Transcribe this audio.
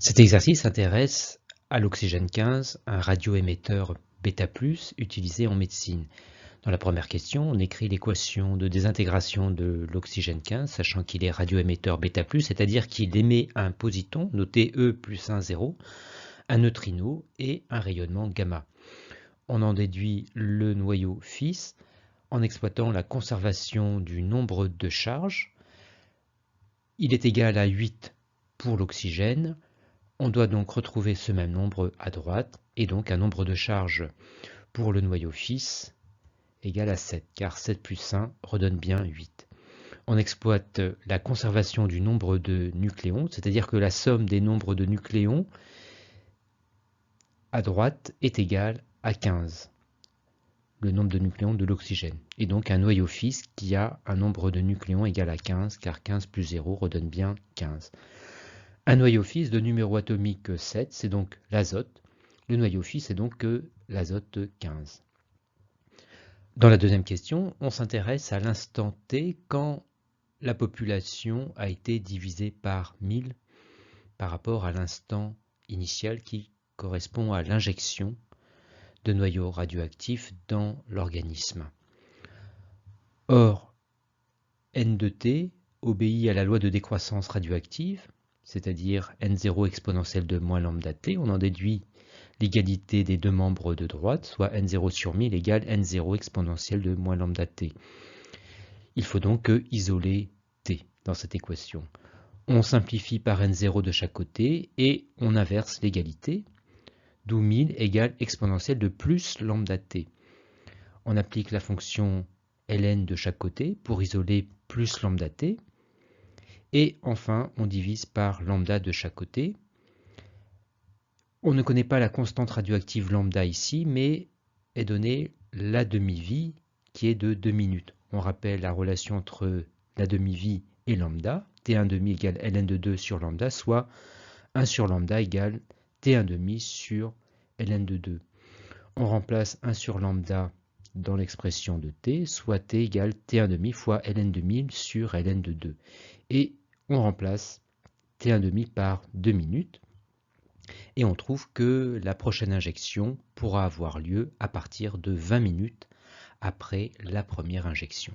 Cet exercice s'intéresse à l'oxygène 15, un radioémetteur bêta+, utilisé en médecine. Dans la première question, on écrit l'équation de désintégration de l'oxygène 15, sachant qu'il est radioémetteur bêta+, c'est-à-dire qu'il émet un positon, noté E plus 1, 0, un neutrino et un rayonnement gamma. On en déduit le noyau fils en exploitant la conservation du nombre de charges. Il est égal à 8 pour l'oxygène. On doit donc retrouver ce même nombre à droite, et donc un nombre de charges pour le noyau fils égal à 7, car 7 plus 1 redonne bien 8. On exploite la conservation du nombre de nucléons, c'est-à-dire que la somme des nombres de nucléons à droite est égale à 15, le nombre de nucléons de l'oxygène. Et donc un noyau fils qui a un nombre de nucléons égal à 15, car 15 plus 0 redonne bien 15. Un noyau fils de numéro atomique 7, c'est donc l'azote. Le noyau fils est donc l'azote 15. Dans la deuxième question, on s'intéresse à l'instant T quand la population a été divisée par 1000 par rapport à l'instant initial qui correspond à l'injection de noyaux radioactifs dans l'organisme. Or, n de t obéit à la loi de décroissance radioactive, c'est-à-dire n0 exponentielle de moins lambda t. On en déduit l'égalité des deux membres de droite, soit n0 sur 1000 égale n0 exponentielle de moins lambda t. Il faut donc isoler t dans cette équation. On simplifie par n0 de chaque côté et on inverse l'égalité, d'où 1000 égale exponentielle de plus lambda t. On applique la fonction ln de chaque côté pour isoler plus lambda t. Et enfin, on divise par lambda de chaque côté. On ne connaît pas la constante radioactive lambda ici, mais est donnée la demi-vie qui est de 2 minutes. On rappelle la relation entre la demi-vie et lambda. T1,5 égale ln de 2 sur lambda, soit 1 sur lambda égale T1,5 sur ln de 2. On remplace 1 sur lambda dans l'expression de t, soit t égale T1,5 fois ln de 1000 sur ln de 2. Et on remplace T1,5 par 2 minutes. Et on trouve que la prochaine injection pourra avoir lieu à partir de 20 minutes après la première injection.